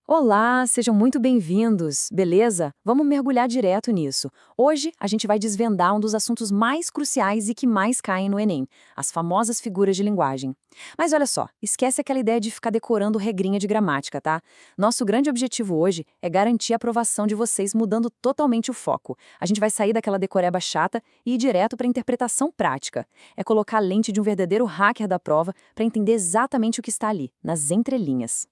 Olá, sejam muito bem-vindos, beleza? Vamos mergulhar direto nisso. Hoje a gente vai desvendar um dos assuntos mais cruciais e que mais caem no Enem, as famosas figuras de linguagem. Mas olha só, esquece aquela ideia de ficar decorando regrinha de gramática, tá? Nosso grande objetivo hoje é garantir a aprovação de vocês mudando totalmente o foco. A gente vai sair daquela decoreba chata e ir direto para a interpretação prática. É colocar a lente de um verdadeiro hacker da prova para entender exatamente o que está ali, nas entrelinhas.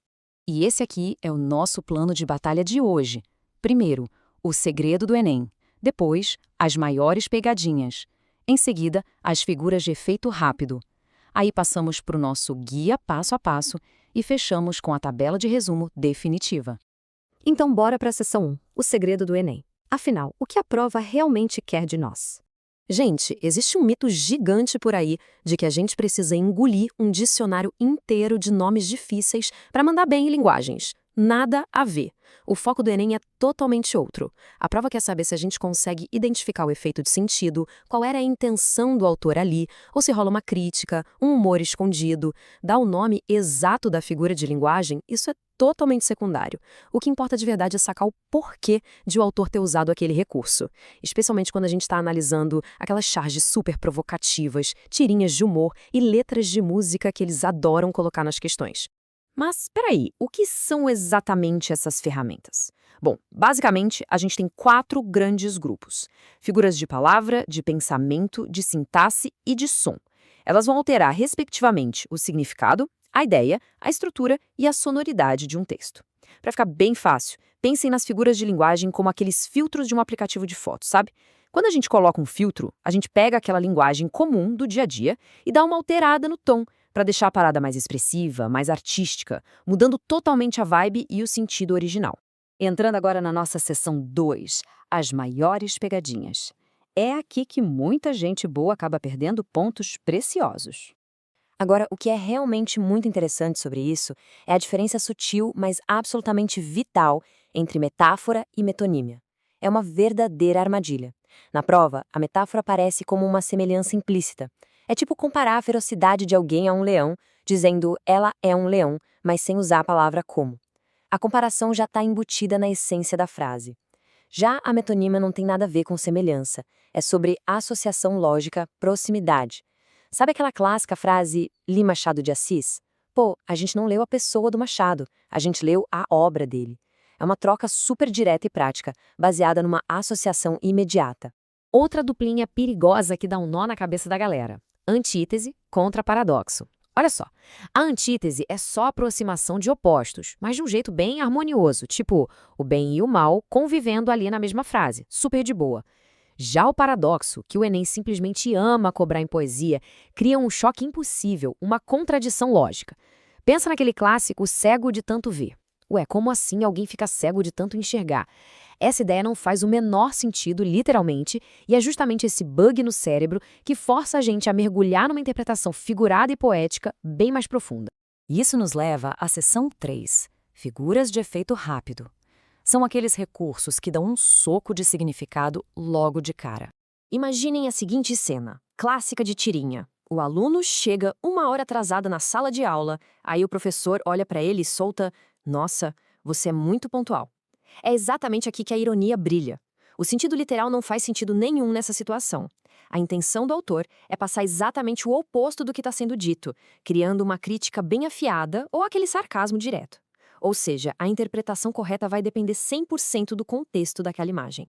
E esse aqui é o nosso plano de batalha de hoje. Primeiro, o segredo do Enem. Depois, as maiores pegadinhas. Em seguida, as figuras de efeito rápido. Aí passamos para o nosso guia passo a passo e fechamos com a tabela de resumo definitiva. Então bora para a seção 1, o segredo do Enem. Afinal, o que a prova realmente quer de nós? Gente, existe um mito gigante por aí de que a gente precisa engolir um dicionário inteiro de nomes difíceis para mandar bem em linguagens. Nada a ver. O foco do Enem é totalmente outro. A prova quer saber se a gente consegue identificar o efeito de sentido, qual era a intenção do autor ali, ou se rola uma crítica, um humor escondido. Dar o nome exato da figura de linguagem, isso é totalmente secundário. O que importa de verdade é sacar o porquê de o autor ter usado aquele recurso. Especialmente quando a gente está analisando aquelas charges super provocativas, tirinhas de humor e letras de música que eles adoram colocar nas questões. Mas, peraí, o que são exatamente essas ferramentas? Bom, basicamente, a gente tem 4 grandes grupos. Figuras de palavra, de pensamento, de sintaxe e de som. Elas vão alterar, respectivamente, o significado, a ideia, a estrutura e a sonoridade de um texto. Para ficar bem fácil, pensem nas figuras de linguagem como aqueles filtros de um aplicativo de foto, sabe? Quando a gente coloca um filtro, a gente pega aquela linguagem comum do dia a dia e dá uma alterada no tom, para deixar a parada mais expressiva, mais artística, mudando totalmente a vibe e o sentido original. Entrando agora na nossa seção 2, as maiores pegadinhas. É aqui que muita gente boa acaba perdendo pontos preciosos. Agora, o que é realmente muito interessante sobre isso é a diferença sutil, mas absolutamente vital, entre metáfora e metonímia. É uma verdadeira armadilha. Na prova, a metáfora aparece como uma semelhança implícita. É tipo comparar a ferocidade de alguém a um leão, dizendo ela é um leão, mas sem usar a palavra como. A comparação já está embutida na essência da frase. Já a metonímia não tem nada a ver com semelhança. É sobre associação lógica, proximidade. Sabe aquela clássica frase li Machado de Assis? Pô, a gente não leu a pessoa do Machado, a gente leu a obra dele. É uma troca super direta e prática, baseada numa associação imediata. Outra duplinha perigosa que dá um nó na cabeça da galera. Antítese contra paradoxo. Olha só, a antítese é só a aproximação de opostos, mas de um jeito bem harmonioso, tipo o bem e o mal convivendo ali na mesma frase, super de boa. Já o paradoxo, que o Enem simplesmente ama cobrar em poesia, cria um choque impossível, uma contradição lógica. Pensa naquele clássico cego de tanto ver. Ué, como assim alguém fica cego de tanto enxergar? Essa ideia não faz o menor sentido, literalmente, e é justamente esse bug no cérebro que força a gente a mergulhar numa interpretação figurada e poética bem mais profunda. Isso nos leva à seção 3, figuras de efeito rápido. São aqueles recursos que dão um soco de significado logo de cara. Imaginem a seguinte cena, clássica de tirinha. O aluno chega 1 hora atrasado na sala de aula, aí o professor olha para ele e solta: "Nossa, você é muito pontual." É exatamente aqui que a ironia brilha. O sentido literal não faz sentido nenhum nessa situação. A intenção do autor é passar exatamente o oposto do que está sendo dito, criando uma crítica bem afiada ou aquele sarcasmo direto. Ou seja, a interpretação correta vai depender 100% do contexto daquela imagem.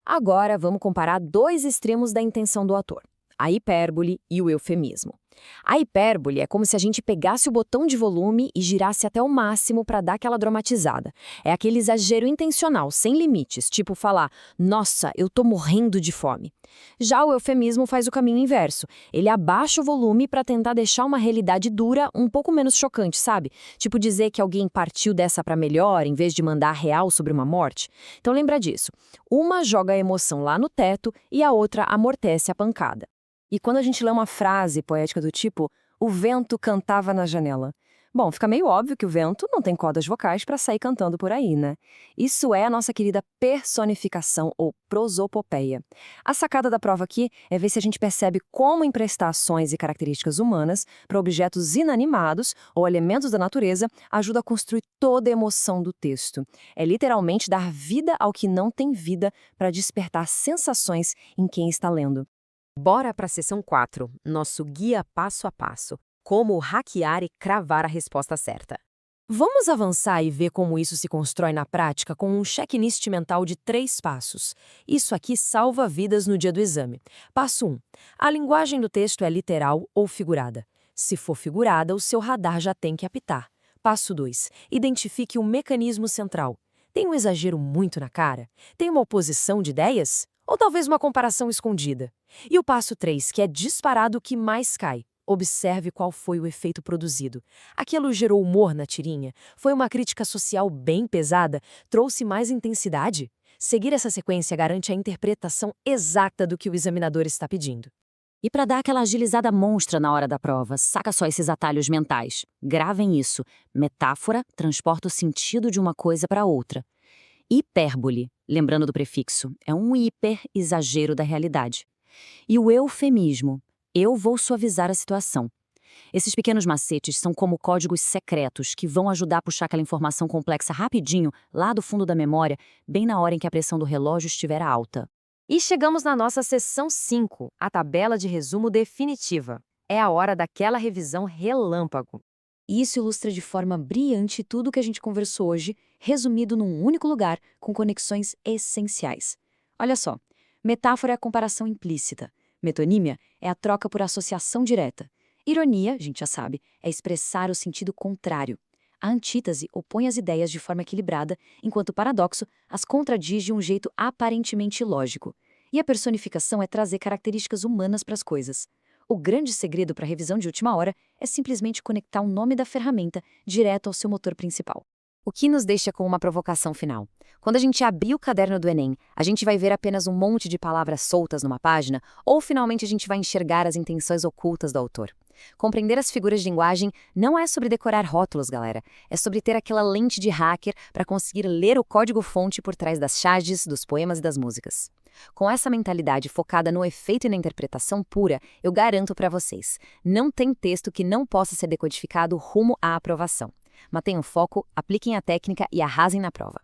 Agora, vamos comparar 2 extremos da intenção do autor: a hipérbole e o eufemismo. A hipérbole é como se a gente pegasse o botão de volume e girasse até o máximo para dar aquela dramatizada. É aquele exagero intencional, sem limites, tipo falar: "Nossa, eu tô morrendo de fome." Já o eufemismo faz o caminho inverso. Ele abaixa o volume para tentar deixar uma realidade dura um pouco menos chocante, sabe? Tipo dizer que alguém partiu dessa para melhor em vez de mandar real sobre uma morte. Então lembra disso. Uma joga a emoção lá no teto e a outra amortece a pancada. E quando a gente lê uma frase poética do tipo "o vento cantava na janela", Bom, fica meio óbvio que o vento não tem cordas vocais para sair cantando por aí, né? Isso é a nossa querida personificação ou prosopopeia. A sacada da prova aqui é ver se a gente percebe como emprestar ações e características humanas para objetos inanimados ou elementos da natureza ajuda a construir toda a emoção do texto. É literalmente dar vida ao que não tem vida para despertar sensações em quem está lendo. Bora para a sessão 4, nosso guia passo a passo. Como hackear e cravar a resposta certa. Vamos avançar e ver como isso se constrói na prática com um checklist mental de 3 passos. Isso aqui salva vidas no dia do exame. Passo 1. A linguagem do texto é literal ou figurada. Se for figurada, o seu radar já tem que apitar. Passo 2. Identifique o mecanismo central. Tem um exagero muito na cara? Tem uma oposição de ideias? Ou talvez uma comparação escondida? E o passo 3, que é disparado o que mais cai. Observe qual foi o efeito produzido. Aquilo gerou humor na tirinha? Foi uma crítica social bem pesada? Trouxe mais intensidade? Seguir essa sequência garante a interpretação exata do que o examinador está pedindo. E para dar aquela agilizada monstra na hora da prova, saca só esses atalhos mentais. Gravem isso. Metáfora transporta o sentido de uma coisa para outra. Hipérbole, lembrando do prefixo, é um hiper-exagero da realidade. E o eufemismo. Eu vou suavizar a situação. Esses pequenos macetes são como códigos secretos que vão ajudar a puxar aquela informação complexa rapidinho, lá do fundo da memória, bem na hora em que a pressão do relógio estiver alta. E chegamos na nossa sessão 5, a tabela de resumo definitiva. É a hora daquela revisão relâmpago. E isso ilustra de forma brilhante tudo o que a gente conversou hoje, resumido num único lugar, com conexões essenciais. Olha só, metáfora é a comparação implícita. Metonímia é a troca por associação direta. Ironia, a gente já sabe, é expressar o sentido contrário. A antítese opõe as ideias de forma equilibrada, enquanto o paradoxo as contradiz de um jeito aparentemente lógico. E a personificação é trazer características humanas para as coisas. O grande segredo para a revisão de última hora é simplesmente conectar o nome da ferramenta direto ao seu motor principal. O que nos deixa com uma provocação final. Quando a gente abrir o caderno do Enem, a gente vai ver apenas um monte de palavras soltas numa página, ou finalmente a gente vai enxergar as intenções ocultas do autor. Compreender as figuras de linguagem não é sobre decorar rótulos, galera. É sobre ter aquela lente de hacker para conseguir ler o código-fonte por trás das charges, dos poemas e das músicas. Com essa mentalidade focada no efeito e na interpretação pura, eu garanto para vocês, não tem texto que não possa ser decodificado rumo à aprovação. Mantenham o foco, apliquem a técnica e arrasem na prova.